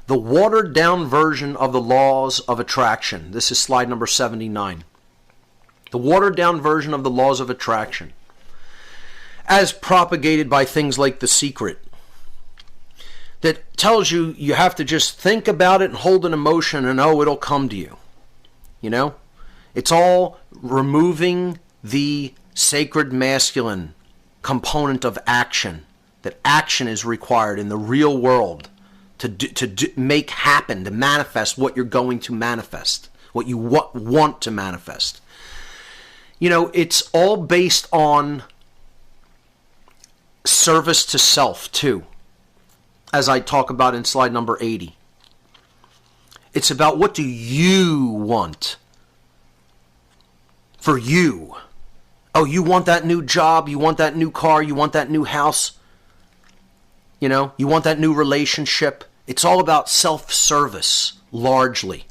the watered down version of the laws of attraction. This is slide number 79. The watered down version of the laws of attraction, as propagated by things like The Secret, that tells you you have to just think about it and hold an emotion and oh, it'll come to you. You know? It's all removing the sacred masculine component of action. That action is required in the real world to make happen, to manifest what you're going to manifest, what you want to manifest. You know, it's all based on service to self, too, as I talk about in slide number 80. It's about what do you want for you. Oh, you want that new job, you want that new car, you want that new house, you know, you want that new relationship. It's all about self-service, largely.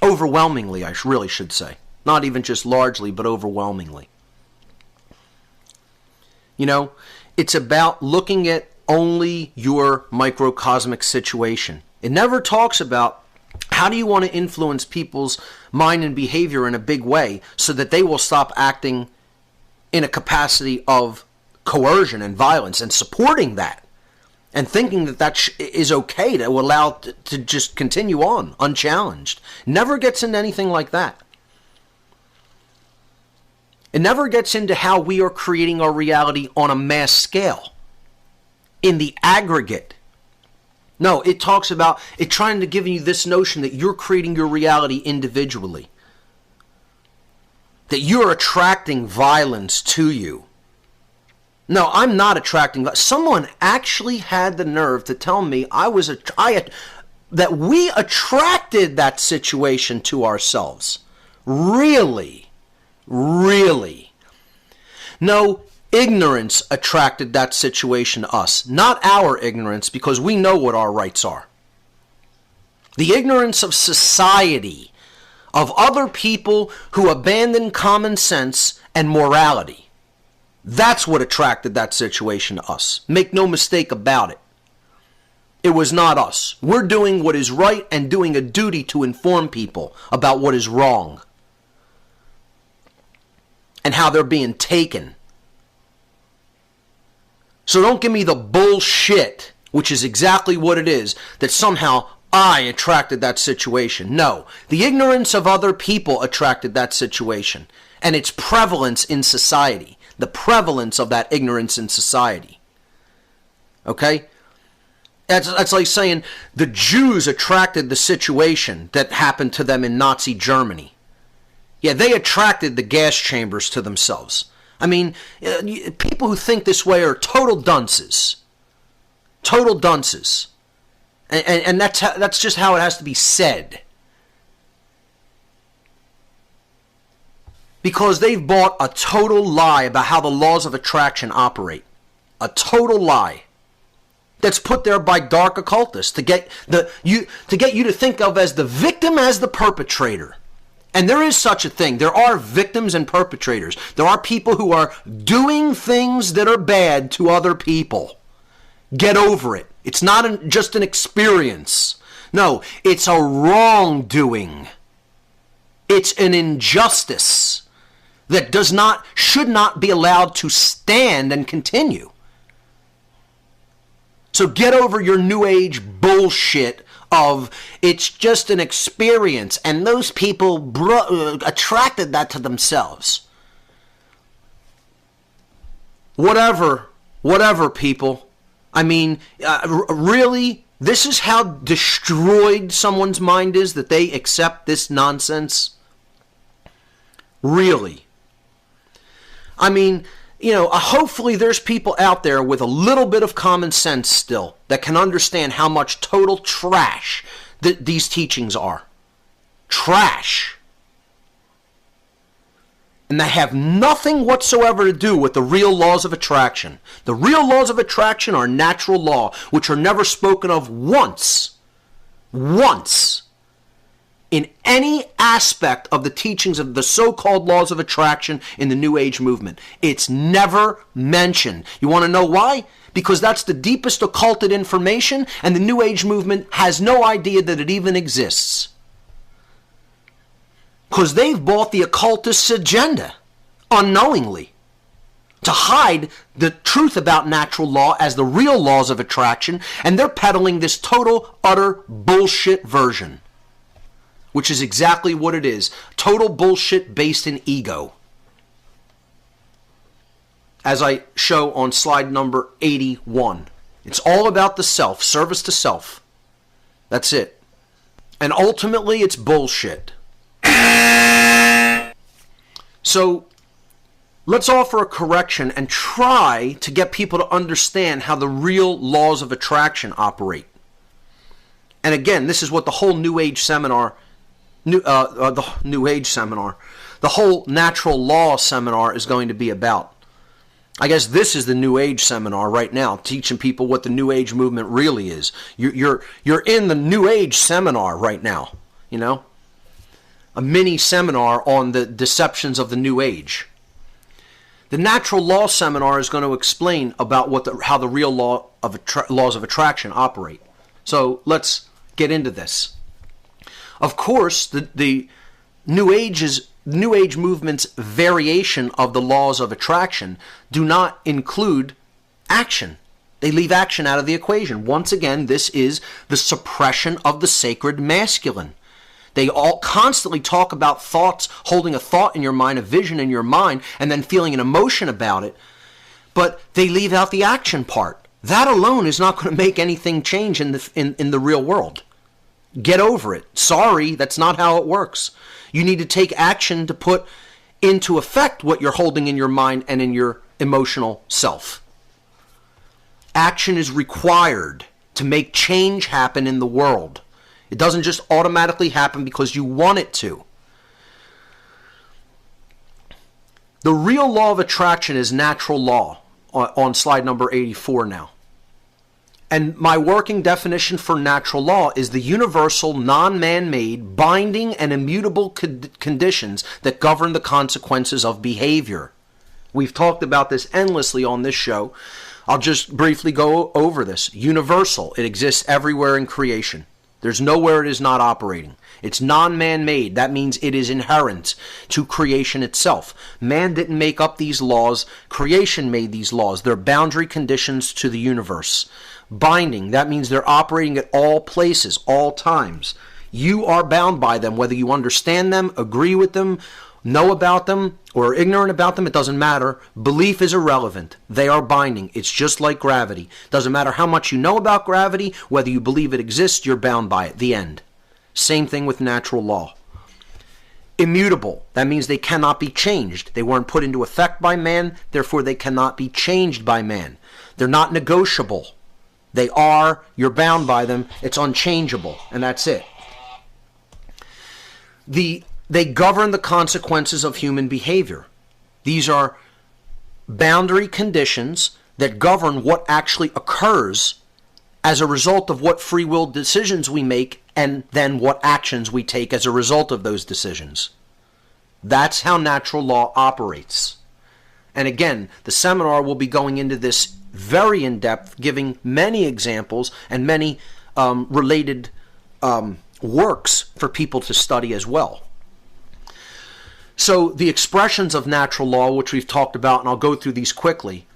Overwhelmingly, I really should say. Not even just largely, but overwhelmingly. You know, it's about looking at only your microcosmic situation. It never talks about how do you want to influence people's mind and behavior in a big way so that they will stop acting in a capacity of coercion and violence and supporting that and thinking that that is okay to allow to just continue on unchallenged. Never gets into anything like that. It never gets into how we are creating our reality on a mass scale, in the aggregate. No, it talks about it trying to give you this notion that you're creating your reality individually. That you're attracting violence to you. No, I'm not attracting violence. Someone actually had the nerve to tell me that we attracted that situation to ourselves. Really? Really? No, ignorance attracted that situation to us. Not our ignorance, because we know what our rights are. The ignorance of society, of other people who abandon common sense and morality. That's what attracted that situation to us. Make no mistake about it. It was not us. We're doing what is right and doing a duty to inform people about what is wrong and how they're being taken. So don't give me the bullshit, which is exactly what it is, that somehow I attracted that situation. No, the ignorance of other people attracted that situation and its prevalence in society. The prevalence of that ignorance in society. Okay? That's like saying the Jews attracted the situation that happened to them in Nazi Germany. Yeah, they attracted the gas chambers to themselves. I mean, people who think this way are total dunces. Total dunces. And that's just how it has to be said. Because they've bought a total lie about how the laws of attraction operate. A total lie. That's put there by dark occultists to get you to think of as the victim as the perpetrator. And there is such a thing. There are victims and perpetrators. There are people who are doing things that are bad to other people. Get over it. It's not just an experience. No, it's a wrongdoing. It's an injustice that should not be allowed to stand and continue. So get over your new age bullshit of it's just an experience and those people attracted that to themselves. Whatever people. I mean, really, this is how destroyed someone's mind is, that they accept this nonsense? Really? I mean, you know, hopefully there's people out there with a little bit of common sense still that can understand how much total trash these teachings are. Trash. And they have nothing whatsoever to do with the real laws of attraction. The real laws of attraction are natural law, which are never spoken of once. Once. in any aspect of the teachings of the so-called laws of attraction in the New Age movement. It's never mentioned. You want to know why? Because that's the deepest occulted information, and the New Age movement has no idea that it even exists. Because they've bought the occultist's agenda unknowingly to hide the truth about natural law as the real laws of attraction, and they're peddling this total, utter bullshit version, which is exactly what it is. Total bullshit based in ego. As I show on slide number 81. It's all about the self, service to self. That's it. And ultimately, it's bullshit. So, let's offer a correction and try to get people to understand how the real laws of attraction operate. And again, this is what the whole New Age seminar, the whole natural law seminar is going to be about. I guess this is the New Age seminar right now, teaching people what the New Age movement really is. You're in the New Age seminar right now, you know? A mini seminar on the deceptions of the New Age. The natural law seminar is going to explain about how the real laws of attraction operate. So let's get into this. Of course, the New Age movement's variation of the laws of attraction do not include action. They leave action out of the equation. Once again, this is the suppression of the sacred masculine. They all constantly talk about thoughts, holding a thought in your mind, a vision in your mind, and then feeling an emotion about it. But they leave out the action part. That alone is not going to make anything change in the real world. Get over it. Sorry, that's not how it works. You need to take action to put into effect what you're holding in your mind and in your emotional self. Action is required to make change happen in the world. It doesn't just automatically happen because you want it to. The real law of attraction is natural law on slide number 84 now. And my working definition for natural law is the universal, non-man-made, binding, and immutable conditions that govern the consequences of behavior. We've talked about this endlessly on this show. I'll just briefly go over this. Universal. It exists everywhere in creation. There's nowhere it is not operating. It's non-man-made. That means it is inherent to creation itself. Man didn't make up these laws. Creation made these laws. They're boundary conditions to the universe. Binding. That means they're operating at all places, all times. You are bound by them, whether you understand them, agree with them, know about them, or are ignorant about them. It doesn't matter. Belief is irrelevant. They are binding. It's just like gravity. Doesn't matter how much you know about gravity, whether you believe it exists, you're bound by it. The end. Same thing with natural law. Immutable. That means they cannot be changed. They weren't put into effect by man, therefore they cannot be changed by man. They're not negotiable. They are, you're bound by them, it's unchangeable, and that's it. They govern the consequences of human behavior. These are boundary conditions that govern what actually occurs as a result of what free will decisions we make and then what actions we take as a result of those decisions. That's how natural law operates. And again, the seminar will be going into this very in-depth, giving many examples and many related works for people to study as well. So the expressions of natural law, which we've talked about, and I'll go through these quickly,